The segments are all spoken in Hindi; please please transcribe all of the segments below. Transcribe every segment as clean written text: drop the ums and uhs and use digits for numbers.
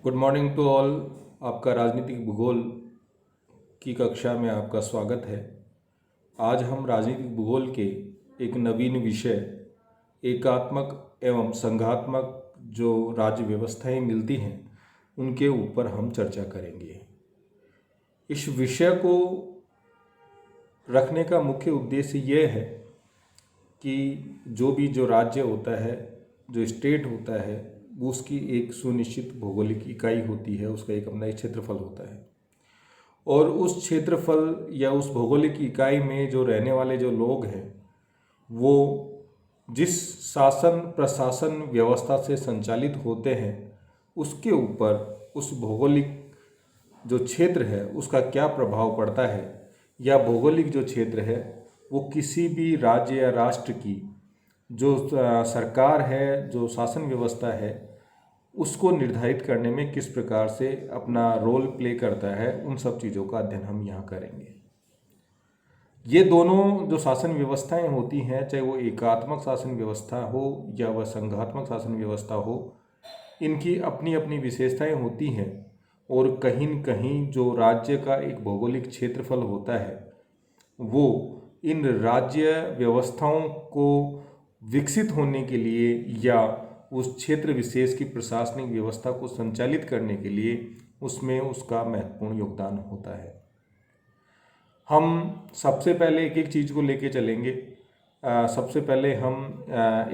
Good morning to all. आपका राजनीतिक भूगोल की कक्षा में आपका स्वागत है। आज हम राजनीतिक भूगोल के एक नवीन विषय एकात्मक एवं संघात्मक जो राज्य व्यवस्थाएं मिलती हैं उनके ऊपर हम चर्चा करेंगे। इस विषय को रखने का मुख्य उद्देश्य ये है कि जो राज्य होता है, जो स्टेट होता है, उसकी एक सुनिश्चित भौगोलिक इकाई होती है, उसका एक अपना एक क्षेत्रफल होता है और उस क्षेत्रफल या उस भौगोलिक इकाई में जो रहने वाले जो लोग हैं वो जिस शासन प्रशासन व्यवस्था से संचालित होते हैं उसके ऊपर उस भौगोलिक जो क्षेत्र है उसका क्या प्रभाव पड़ता है, या भौगोलिक जो क्षेत्र है वो किसी भी राज्य या राष्ट्र की जो सरकार है, जो शासन व्यवस्था है, उसको निर्धारित करने में किस प्रकार से अपना रोल प्ले करता है, उन सब चीज़ों का अध्ययन हम यहाँ करेंगे। ये दोनों जो शासन व्यवस्थाएं होती हैं, चाहे वो एकात्मक शासन व्यवस्था हो या वह संघात्मक शासन व्यवस्था हो, इनकी अपनी अपनी विशेषताएं होती हैं और कहीं न कहीं जो राज्य का एक भौगोलिक क्षेत्रफल होता है वो इन राज्य व्यवस्थाओं को विकसित होने के लिए या उस क्षेत्र विशेष की प्रशासनिक व्यवस्था को संचालित करने के लिए उसमें उसका महत्वपूर्ण योगदान होता है। हम सबसे पहले एक एक चीज़ को लेके चलेंगे। सबसे पहले हम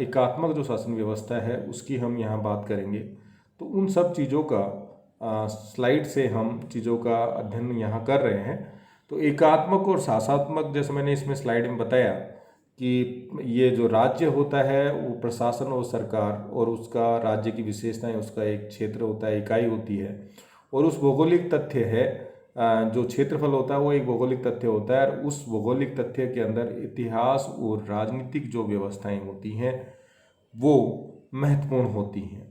एकात्मक जो शासन व्यवस्था है उसकी हम यहाँ बात करेंगे। तो उन सब चीज़ों का स्लाइड से हम चीज़ों का अध्ययन यहाँ कर रहे हैं। तो एकात्मक और शासनात्मक, जैसे मैंने इसमें स्लाइड में बताया कि ये जो राज्य होता है वो प्रशासन और सरकार और उसका राज्य की विशेषताएं, उसका एक क्षेत्र होता है, इकाई होती है, और उस भौगोलिक तथ्य है जो क्षेत्रफल होता है वो एक भौगोलिक तथ्य होता है और उस भौगोलिक तथ्य के अंदर इतिहास और राजनीतिक जो व्यवस्थाएं होती हैं वो महत्वपूर्ण होती हैं।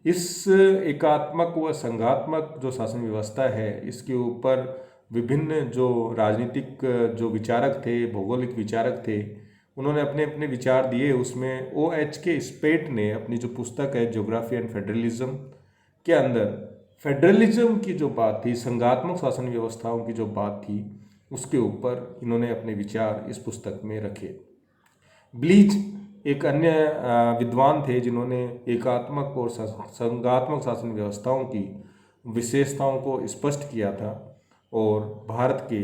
इस एकात्मक व संघात्मक जो शासन व्यवस्था है इसके ऊपर विभिन्न जो राजनीतिक जो विचारक थे, भौगोलिक विचारक थे, उन्होंने अपने अपने विचार दिए। उसमें OHK स्पेट ने अपनी जो पुस्तक है ज्योग्राफी एंड फेडरलिज्म के अंदर फेडरलिज्म की जो बात थी, संघात्मक शासन व्यवस्थाओं की जो बात थी, उसके ऊपर इन्होंने अपने विचार इस पुस्तक में रखे। ब्लीच एक अन्य विद्वान थे जिन्होंने एकात्मक और संघात्मक शासन व्यवस्थाओं की विशेषताओं को स्पष्ट किया था और भारत के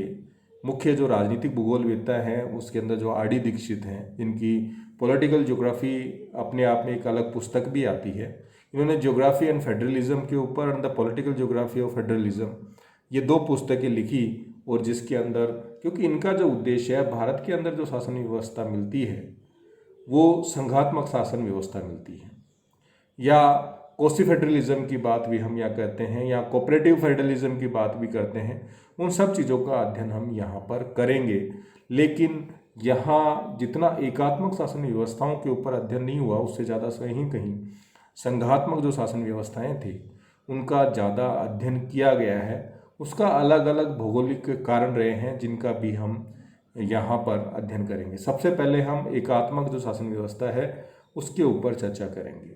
मुख्य जो राजनीतिक भूगोलवेत्ता हैं उसके अंदर जो RD दीक्षित हैं, इनकी पॉलिटिकल ज्योग्राफी अपने आप में एक अलग पुस्तक भी आती है। इन्होंने ज्योग्राफी एंड फेडरलिज्म के ऊपर and the political geography of federalism ये 2 पुस्तकें लिखी और जिसके अंदर, क्योंकि इनका जो उद्देश्य है भारत के अंदर जो शासन व्यवस्था मिलती है वो संघात्मक शासन व्यवस्था मिलती है, या कोसी फेडरलिज्म की बात भी हम यहाँ करते हैं या कोऑपरेटिव फेडरलिज्म की बात भी करते हैं। उन सब चीज़ों का अध्ययन हम यहाँ पर करेंगे। लेकिन यहाँ जितना एकात्मक शासन व्यवस्थाओं के ऊपर अध्ययन नहीं हुआ उससे ज़्यादा कहीं कहीं संघात्मक जो शासन व्यवस्थाएं थी उनका ज़्यादा अध्ययन किया गया है। उसका अलग अलग भौगोलिक कारण रहे हैं जिनका भी हम यहाँ पर अध्ययन करेंगे। सबसे पहले हम एकात्मक जो शासन व्यवस्था है उसके ऊपर चर्चा करेंगे।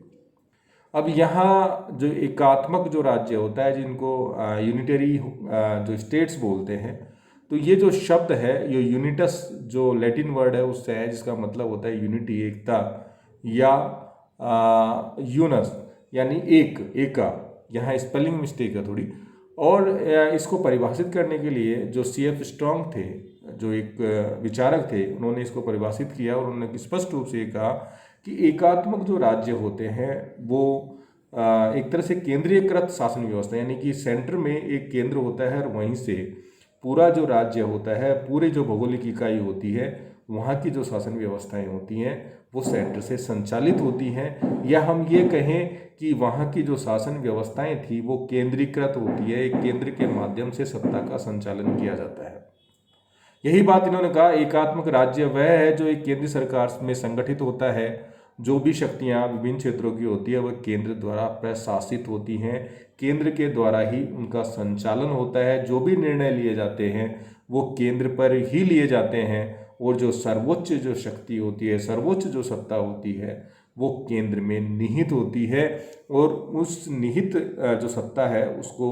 अब यहाँ जो एकात्मक जो राज्य होता है, जिनको यूनिटरी जो स्टेट्स बोलते हैं, तो ये जो शब्द है ये यूनिटस जो लैटिन वर्ड है उससे है, जिसका मतलब होता है यूनिटी, एकता, या यूनस यानी एक, एका। यहाँ स्पेलिंग मिस्टेक है थोड़ी। और इसको परिभाषित करने के लिए जो CF स्ट्रॉन्ग थे, जो एक विचारक थे, उन्होंने इसको परिभाषित किया और उन्होंने स्पष्ट रूप से कहा कि एकात्मक जो राज्य होते हैं वो एक तरह से केंद्रीयकृत शासन व्यवस्था, यानी कि सेंटर में एक केंद्र होता है और वहीं से पूरा जो राज्य होता है, पूरी जो भौगोलिक इकाई होती है, वहाँ की जो शासन व्यवस्थाएं होती हैं वो सेंटर से संचालित होती हैं, या हम ये कहें कि वहाँ की जो शासन व्यवस्थाएं थी वो केंद्रीकृत होती है, एक केंद्र के माध्यम से सत्ता का संचालन किया जाता है। यही बात इन्होंने कहा, एकात्मक राज्य वह है जो एक केंद्र सरकार में संगठित होता है। जो भी शक्तियाँ विभिन्न क्षेत्रों की होती है वह केंद्र द्वारा प्रशासित होती हैं, केंद्र के द्वारा ही उनका संचालन होता है। जो भी निर्णय लिए जाते हैं वो केंद्र पर ही लिए जाते हैं और जो सर्वोच्च जो शक्ति होती है, सर्वोच्च जो सत्ता होती है, वो केंद्र में निहित होती है, और उस निहित जो सत्ता है उसको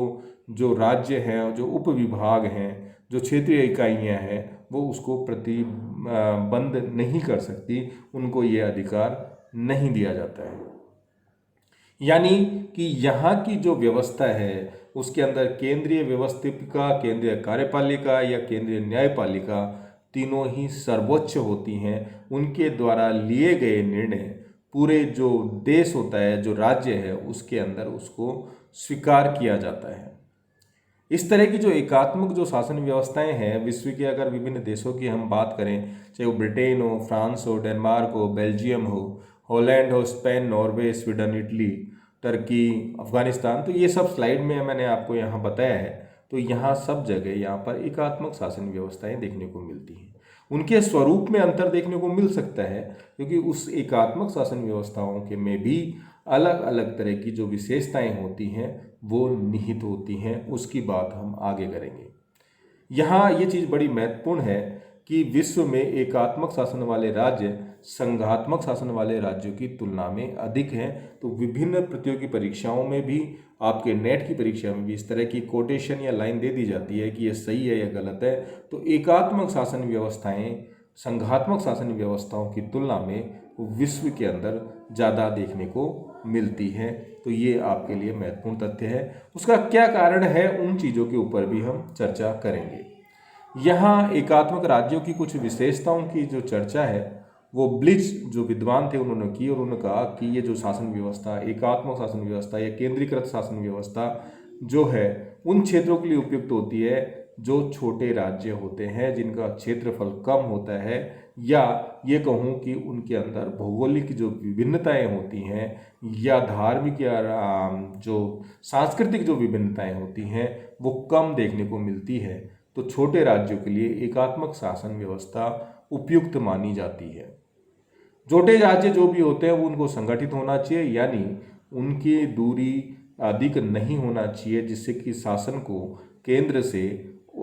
जो राज्य हैं, जो उपविभाग हैं, जो क्षेत्रीय इकाइयां हैं, वो उसको प्रतिबंध नहीं कर सकती, उनको ये अधिकार नहीं दिया जाता है। यानी कि यहाँ की जो व्यवस्था है उसके अंदर केंद्रीय व्यवस्थापिका, केंद्रीय कार्यपालिका या केंद्रीय न्यायपालिका तीनों ही सर्वोच्च होती हैं। उनके द्वारा लिए गए निर्णय पूरे जो देश होता है, जो राज्य है, उसके अंदर उसको स्वीकार किया जाता है। इस तरह की जो एकात्मक जो शासन व्यवस्थाएं हैं विश्व के, अगर विभिन्न देशों की हम बात करें, चाहे वो ब्रिटेन हो, फ्रांस हो, डेनमार्क हो, बेल्जियम हो, हॉलैंड हो, Spain, Norway, Sweden, Italy, Turkey, Afghanistan, तो ये सब स्लाइड में मैंने आपको यहाँ बताया है। तो यहाँ सब जगह यहाँ पर एकात्मक शासन व्यवस्थाएं देखने को मिलती हैं। उनके स्वरूप में अंतर देखने को मिल सकता है, क्योंकि उस एकात्मक शासन व्यवस्थाओं के में भी अलग अलग तरह की जो विशेषताएं होती हैं वो निहित होती हैं। उसकी बात हम आगे करेंगे। यहाँ ये चीज़ बड़ी महत्वपूर्ण है कि विश्व में एकात्मक शासन वाले राज्य संघात्मक शासन वाले राज्यों की तुलना में अधिक हैं। तो विभिन्न प्रतियोगी परीक्षाओं में भी, आपके नेट की परीक्षा में भी इस तरह की कोटेशन या लाइन दे दी जाती है कि ये सही है या गलत है। तो एकात्मक शासन व्यवस्थाएं संघात्मक शासन व्यवस्थाओं की तुलना में विश्व के अंदर ज़्यादा देखने को मिलती हैं। तो ये आपके लिए महत्वपूर्ण तथ्य है। उसका क्या कारण है, उन चीज़ों के ऊपर भी हम चर्चा करेंगे। यहाँ एकात्मक राज्यों की कुछ विशेषताओं की जो चर्चा है वो ब्लिच जो विद्वान थे उन्होंने की, और उन्होंने कहा कि ये जो शासन व्यवस्था, एकात्मक शासन व्यवस्था या केंद्रीकृत शासन व्यवस्था जो है उन क्षेत्रों के लिए उपयुक्त होती है जो छोटे राज्य होते हैं, जिनका क्षेत्रफल कम होता है, या ये कहूँ कि उनके अंदर भौगोलिक जो विभिन्नताएं होती हैं या धार्मिक या जो सांस्कृतिक जो विभिन्नताएं होती हैं वो कम देखने को मिलती है। तो छोटे राज्यों के लिए एकात्मक शासन व्यवस्था उपयुक्त मानी जाती है। छोटे राज्य जो भी होते हैं वो उनको संगठित होना चाहिए, यानी उनकी दूरी अधिक नहीं होना चाहिए, जिससे कि शासन को केंद्र से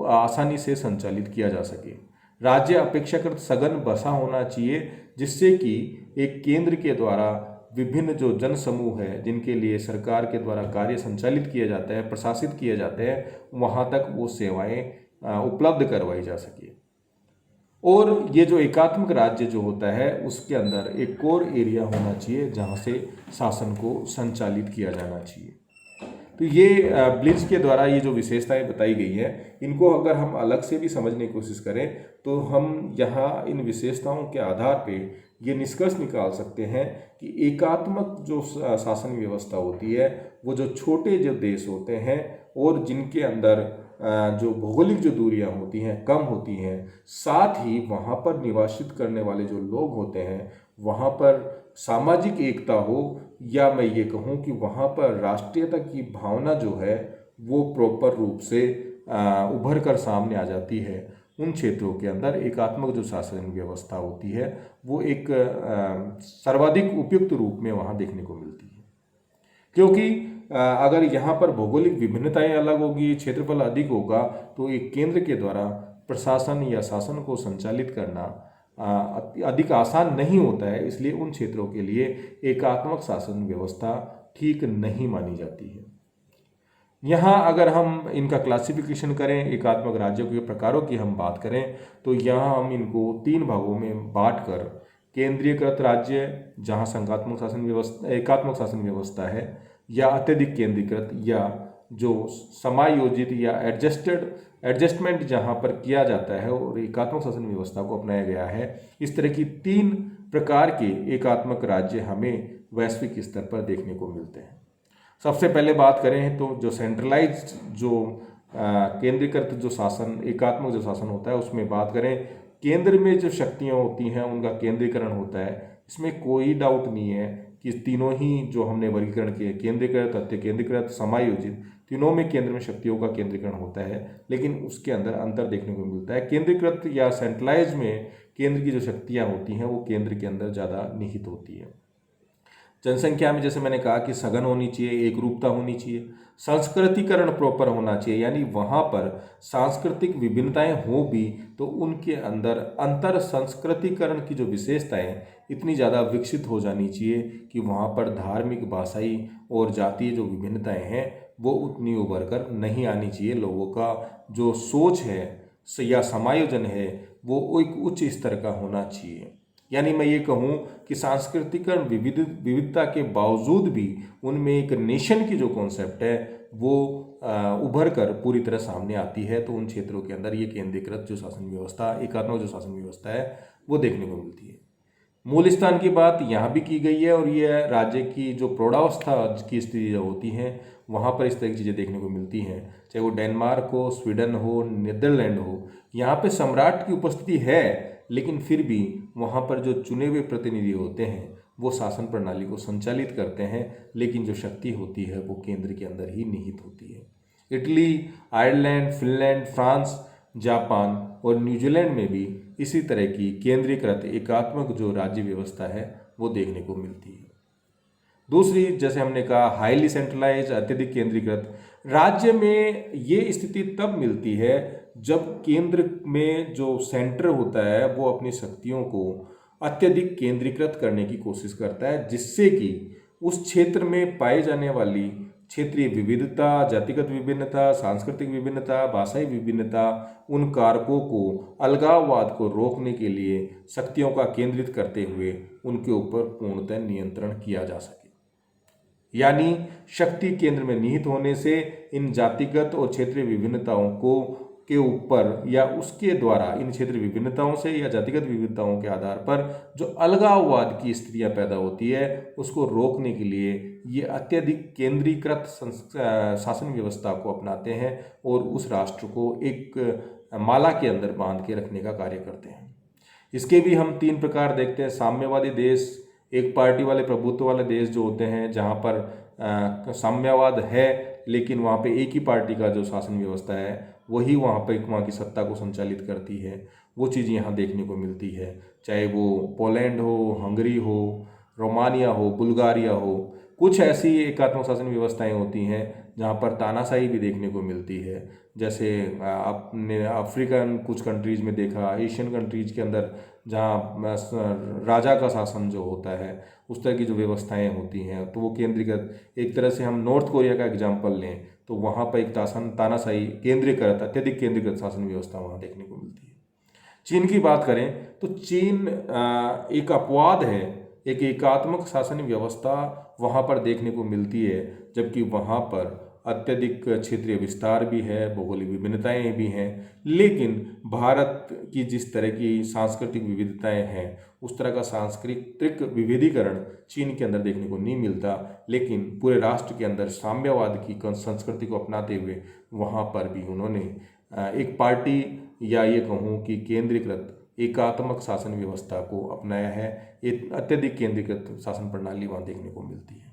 आसानी से संचालित किया जा सके। राज्य अपेक्षाकृत सघन बसा होना चाहिए, जिससे कि एक केंद्र के द्वारा विभिन्न जो जन समूह है जिनके लिए सरकार के द्वारा कार्य संचालित किया जाता है, प्रशासित किए जाते हैं, वहाँ तक वो सेवाएं उपलब्ध करवाई जा सके। और ये जो एकात्मक राज्य जो होता है उसके अंदर एक कोर एरिया होना चाहिए जहाँ से शासन को संचालित किया जाना चाहिए। तो ये ब्लिच के द्वारा ये जो विशेषताएं बताई गई हैं, इनको अगर हम अलग से भी समझने की कोशिश करें तो हम यहाँ इन विशेषताओं के आधार पे ये निष्कर्ष निकाल सकते हैं कि एकात्मक जो शासन व्यवस्था होती है वो जो छोटे जो देश होते हैं और जिनके अंदर जो भौगोलिक जो दूरियां होती हैं कम होती हैं, साथ ही वहाँ पर निवासित करने वाले जो लोग होते हैं वहाँ पर सामाजिक एकता हो, या मैं ये कहूँ कि वहाँ पर राष्ट्रीयता की भावना जो है वो प्रॉपर रूप से उभर कर सामने आ जाती है। उन क्षेत्रों के अंदर एकात्मक जो शासन व्यवस्था होती है वो एक सर्वाधिक उपयुक्त रूप में वहाँ देखने को मिलती है, क्योंकि अगर यहाँ पर भौगोलिक विभिन्नताएं अलग होगी, क्षेत्रफल अधिक होगा, तो एक केंद्र के द्वारा प्रशासन या शासन को संचालित करना अधिक आसान नहीं होता है। इसलिए उन क्षेत्रों के लिए एकात्मक शासन व्यवस्था ठीक नहीं मानी जाती है। यहाँ अगर हम इनका क्लासिफिकेशन करें, एकात्मक राज्यों के प्रकारों की हम बात करें, तो यहाँ हम इनको 3 भागों में बांटकर केंद्रीयकृत राज्य जहाँ संघात्मक शासन व्यवस्था, एकात्मक शासन व्यवस्था है, या अत्यधिक केंद्रीकृत, या जो समायोजित या एडजस्टमेंट जहाँ पर किया जाता है और एकात्मक शासन व्यवस्था को अपनाया गया है। इस तरह की 3 प्रकार के एकात्मक राज्य हमें वैश्विक स्तर पर देखने को मिलते हैं। सबसे पहले बात करें तो जो सेंट्रलाइज्ड जो केंद्रीकृत जो शासन, एकात्मक जो शासन होता है, उसमें बात करें, केंद्र में जो शक्तियाँ होती हैं उनका केंद्रीकरण होता है। इसमें कोई डाउट नहीं है कि तीनों ही जो हमने वर्गीकरण किए, केंद्रीकृत, अत्य केंद्रीकृत, समायोजित, तीनों में केंद्र में शक्तियों का केंद्रीकरण होता है, लेकिन उसके अंदर अंतर देखने को मिलता है। केंद्रीकृत या सेंट्रलाइज में केंद्र की जो शक्तियाँ होती हैं वो केंद्र के अंदर ज़्यादा निहित होती है। जनसंख्या में जैसे मैंने कहा कि सघन होनी चाहिए, एक रूपता होनी चाहिए, संस्कृतिकरण प्रॉपर होना चाहिए, यानी वहाँ पर सांस्कृतिक विभिन्नताएं हो भी तो उनके अंदर अंतर संस्कृतिकरण की जो विशेषताएं इतनी ज़्यादा विकसित हो जानी चाहिए कि वहाँ पर धार्मिक, भाषाई और जातीय जो विभिन्नताएं हैं वो उतनी उभर कर नहीं आनी चाहिए। लोगों का जो सोच है या समायोजन है वो एक उच्च स्तर का होना चाहिए। यानी मैं ये कहूँ कि सांस्कृतिक विविधता के बावजूद भी उनमें एक नेशन की जो कॉन्सेप्ट है वो उभर कर पूरी तरह सामने आती है। तो उन क्षेत्रों के अंदर ये केंद्रीकृत जो शासन व्यवस्था, एकात्मक जो शासन व्यवस्था है वो देखने को मिलती है। मूल स्थान की बात यहाँ भी की गई है और ये राज्य की जो प्रौढ़ावस्था की स्थिति जो होती हैं वहाँ पर इस तरह की चीज़ें देखने को मिलती हैं। चाहे वो डेनमार्क हो, स्वीडन हो, नीदरलैंड हो, यहाँ पे सम्राट की उपस्थिति है, लेकिन फिर भी वहाँ पर जो चुने हुए प्रतिनिधि होते हैं वो शासन प्रणाली को संचालित करते हैं, लेकिन जो शक्ति होती है वो केंद्र के अंदर ही निहित होती है। Italy, Ireland, Finland, France, Japan और न्यूजीलैंड में भी इसी तरह की केंद्रीकृत एकात्मक जो राज्य व्यवस्था है वो देखने को मिलती है। दूसरी, जैसे हमने कहा, हाईली सेंट्रलाइज, अत्यधिक केंद्रीकृत। राज्य में ये स्थिति तब मिलती है जब केंद्र में जो सेंटर होता है वो अपनी शक्तियों को अत्यधिक केंद्रीकृत करने की कोशिश करता है, जिससे कि उस क्षेत्र में पाई जाने वाली क्षेत्रीय विविधता, जातिगत विभिन्नता, सांस्कृतिक विभिन्नता, भाषाई विभिन्नता, उन कारकों को, अलगाववाद को रोकने के लिए शक्तियों का केंद्रित करते हुए उनके ऊपर पूर्णतः नियंत्रण किया जा सके। यानी शक्ति केंद्र में निहित होने से इन जातिगत और क्षेत्रीय विभिन्नताओं को के ऊपर या उसके द्वारा इन क्षेत्रीय विभिन्नताओं से या जातिगत विविधताओं के आधार पर जो अलगाववाद की स्थितियां पैदा होती है उसको रोकने के लिए ये अत्यधिक केंद्रीकृत शासन व्यवस्था को अपनाते हैं और उस राष्ट्र को एक माला के अंदर बांध के रखने का कार्य करते हैं। इसके भी हम 3 प्रकार देखते हैं। साम्यवादी देश, एक पार्टी वाले प्रभुत्व वाले देश जो होते हैं जहाँ पर साम्यवाद है लेकिन वहाँ पे एक ही पार्टी का जो शासन व्यवस्था है वही वहाँ की सत्ता को संचालित करती है, वो चीज़ यहाँ देखने को मिलती है। चाहे वो पोलैंड हो, हंगरी हो, रोमानिया हो, बुल्गारिया हो, कुछ ऐसी एकात्मक शासन व्यवस्थाएं होती हैं जहाँ पर तानाशाही भी देखने को मिलती है। जैसे आपने अफ्रीकन कुछ कंट्रीज़ में देखा, एशियन कंट्रीज़ के अंदर जहाँ राजा का शासन जो होता है उस तरह की जो व्यवस्थाएं होती हैं तो वो केंद्रीकृत। एक तरह से हम नॉर्थ कोरिया का एग्जाम्पल लें तो वहाँ पर एक तानाशाही केंद्रीकृत, अत्यधिक केंद्रीकृत शासन व्यवस्था वहाँ देखने को मिलती है। चीन की बात करें तो चीन एक अपवाद है, एक एकात्मक शासन व्यवस्था वहाँ पर देखने को मिलती है, जबकि वहाँ पर अत्यधिक क्षेत्रीय विस्तार भी है, भौगोलिक विभिन्नताएं भी हैं, लेकिन भारत की जिस तरह की सांस्कृतिक विविधताएं हैं उस तरह का सांस्कृतिक विविधीकरण चीन के अंदर देखने को नहीं मिलता। लेकिन पूरे राष्ट्र के अंदर साम्यवाद की संस्कृति को अपनाते हुए वहाँ पर भी उन्होंने एक पार्टी या ये कहूँ कि केंद्रीकृत एकात्मक शासन व्यवस्था को अपनाया है। एक अत्यधिक केंद्रीकृत शासन प्रणाली वहाँ देखने को मिलती है।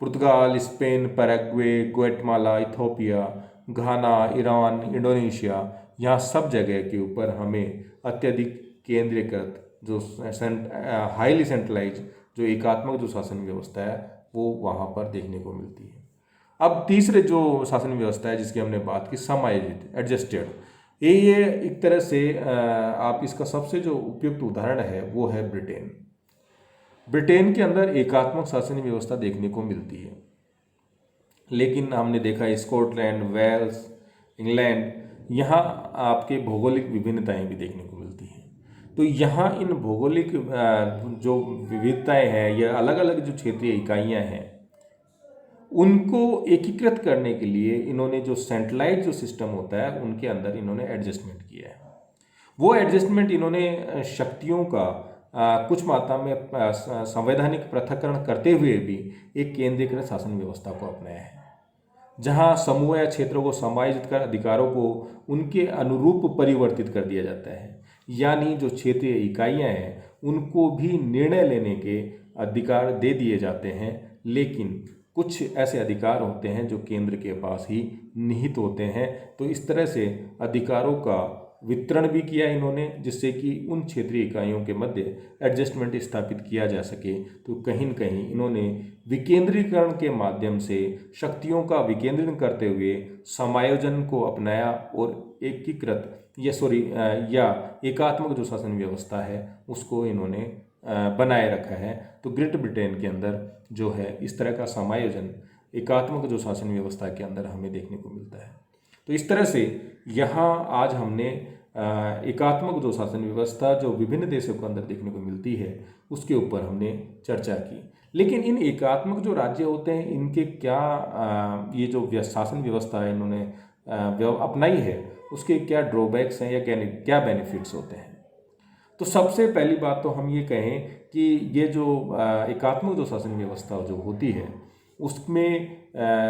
पुर्तगाल, स्पेन, पैराग्वे, ग्वाटेमाला, इथियोपिया, घाना, ईरान, इंडोनेशिया, यहाँ सब जगह के ऊपर हमें अत्यधिक केंद्रीकृत जो हाईली सेंट्रलाइज जो एकात्मक जो शासन व्यवस्था है वो वहाँ पर देखने को मिलती है। अब तीसरे जो शासन व्यवस्था है जिसकी हमने बात की, समायोजित, एडजस्टेड, ये एक तरह से आप इसका सबसे जो उपयुक्त उदाहरण है वो है ब्रिटेन। ब्रिटेन के अंदर एकात्मक शासन व्यवस्था देखने को मिलती है, लेकिन हमने देखा स्कॉटलैंड, वेल्स, इंग्लैंड, यहाँ आपके भौगोलिक विभिन्नताएं भी देखने को मिलती हैं। तो यहाँ इन भौगोलिक जो विविधताएं हैं या अलग अलग जो क्षेत्रीय इकाइयाँ हैं उनको एकीकृत करने के लिए इन्होंने जो सेंट्रलाइज जो सिस्टम होता है उनके अंदर इन्होंने एडजस्टमेंट किया है। वो एडजस्टमेंट इन्होंने शक्तियों का कुछ मात्रा में संवैधानिक पृथक्करण करते हुए भी एक केंद्रीकृत शासन व्यवस्था को अपनाया है, जहां समूह या क्षेत्रों को समायोजित कर अधिकारों को उनके अनुरूप परिवर्तित कर दिया जाता है। यानी जो क्षेत्रीय इकाइयां हैं उनको भी निर्णय लेने के अधिकार दे दिए जाते हैं, लेकिन कुछ ऐसे अधिकार होते हैं जो केंद्र के पास ही निहित होते हैं। तो इस तरह से अधिकारों का वितरण भी किया इन्होंने, जिससे कि उन क्षेत्रीय इकाइयों के मध्य एडजस्टमेंट स्थापित किया जा सके। तो कहीं न कहीं इन्होंने विकेंद्रीकरण के माध्यम से शक्तियों का विकेंद्रीकरण करते हुए समायोजन को अपनाया और एकीकृत या एकात्मक जो शासन व्यवस्था है उसको इन्होंने बनाए रखा है। तो ग्रेट ब्रिटेन के अंदर जो है इस तरह का समायोजन एकात्मक जो शासन व्यवस्था के अंदर हमें देखने को मिलता है। तो इस तरह से यहाँ आज हमने एकात्मक जो शासन व्यवस्था जो विभिन्न देशों के अंदर देखने को मिलती है उसके ऊपर हमने चर्चा की। लेकिन इन एकात्मक जो राज्य होते हैं इनके क्या ये जो शासन व्यवस्था है इन्होंने अपनाई है उसके क्या ड्रॉबैक्स हैं या क्या बेनिफिट्स होते हैं। तो सबसे पहली बात तो हम ये कहें कि ये जो एकात्मक जो शासन व्यवस्था जो होती है उसमें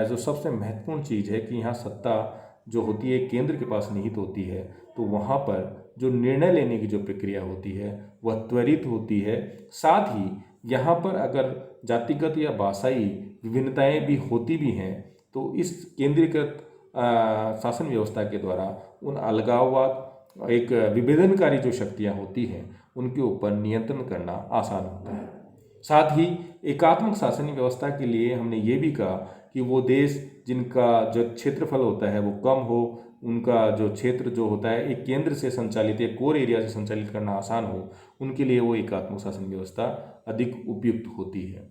जो सबसे महत्वपूर्ण चीज़ है कि यहाँ सत्ता जो होती है केंद्र के पास निहित होती है। तो वहाँ पर जो निर्णय लेने की जो प्रक्रिया होती है वह त्वरित होती है। साथ ही यहाँ पर अगर जातिगत या भाषाई विभिन्नताएं भी होती भी हैं तो इस केंद्रीकृत शासन व्यवस्था के द्वारा उन अलगाववाद एक विभेदनकारी जो शक्तियाँ होती हैं उनके ऊपर नियंत्रण करना आसान होता है। साथ ही एकात्मक शासन व्यवस्था के लिए हमने ये भी कहा कि वो देश जिनका जो क्षेत्रफल होता है वो कम हो, उनका जो क्षेत्र जो होता है एक केंद्र से संचालित एक कोर एरिया से संचालित करना आसान हो, उनके लिए वो एकात्मक शासन व्यवस्था अधिक उपयुक्त होती है।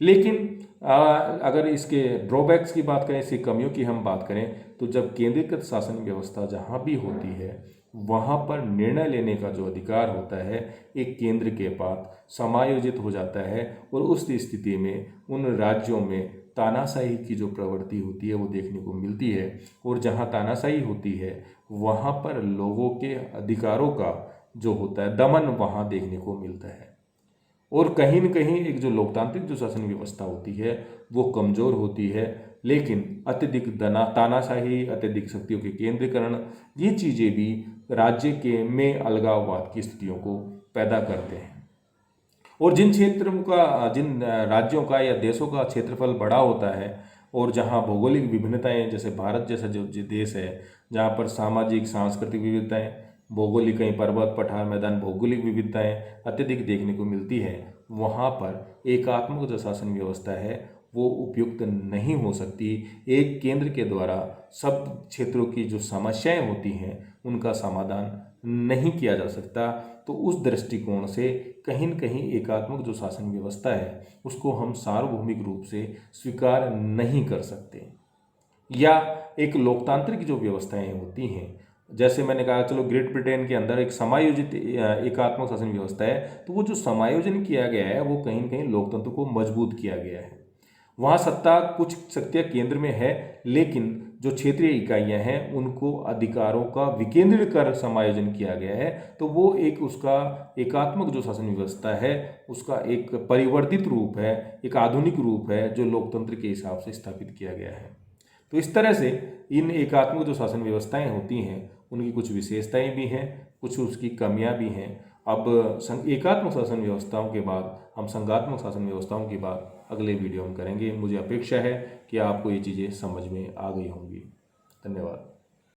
लेकिन अगर इसके ड्रॉबैक्स की बात करें, इसकी कमियों की हम बात करें तो जब केंद्रीकृत शासन व्यवस्था जहाँ भी होती है वहाँ पर निर्णय लेने का जो अधिकार होता है एक केंद्र के पास समायोजित हो जाता है और उस स्थिति में उन राज्यों में तानाशाही की जो प्रवृत्ति होती है वो देखने को मिलती है। और जहाँ तानाशाही होती है वहाँ पर लोगों के अधिकारों का जो होता है दमन वहाँ देखने को मिलता है। और कहीं न कहीं एक जो लोकतांत्रिक जो शासन व्यवस्था होती है वो कमज़ोर होती है। लेकिन अत्यधिक तानाशाही, अत्यधिक शक्तियों के केंद्रीकरण, ये चीज़ें भी राज्य के में अलगाववाद की स्थितियों को पैदा करते हैं। और जिन राज्यों का या देशों का क्षेत्रफल बड़ा होता है और जहाँ भौगोलिक विभिन्नताएं, जैसे भारत जैसा जो देश है जहाँ पर सामाजिक सांस्कृतिक विविधताएं, भौगोलिक कहीं पर्वत पठार मैदान भौगोलिक विविधताएं अत्यधिक देखने को मिलती है, वहाँ पर एकात्मक जो शासन व्यवस्था है वो उपयुक्त नहीं हो सकती। एक केंद्र के द्वारा सब क्षेत्रों की जो समस्याएं होती हैं उनका समाधान नहीं किया जा सकता। तो उस दृष्टिकोण से कहीं न कहीं एकात्मक जो शासन व्यवस्था है उसको हम सार्वभौमिक रूप से स्वीकार नहीं कर सकते। या एक लोकतांत्रिक जो व्यवस्थाएं होती हैं, जैसे मैंने कहा चलो ग्रेट ब्रिटेन के अंदर एक समायोजित एकात्मक शासन व्यवस्था है, तो वो जो समायोजन किया गया है वो कहीं न कहीं लोकतंत्र को मजबूत किया गया है। वहाँ सत्ता कुछ शक्तियाँ केंद्र में है लेकिन जो क्षेत्रीय इकाइयाँ हैं उनको अधिकारों का विकेंद्रीय कर समायोजन किया गया है। तो वो एक उसका एकात्मक जो शासन व्यवस्था है उसका एक परिवर्तित रूप है, एक आधुनिक रूप है जो लोकतंत्र के हिसाब से स्थापित किया गया है। तो इस तरह से इन एकात्मक जो शासन व्यवस्थाएं होती हैं उनकी कुछ विशेषताएं भी हैं, कुछ उसकी कमियां भी हैं। अब एकात्मक शासन व्यवस्थाओं के बाद हम संघात्मक शासन व्यवस्थाओं की बात अगले वीडियो में करेंगे। मुझे अपेक्षा है कि आपको ये चीज़ें समझ में आ गई होंगी। धन्यवाद।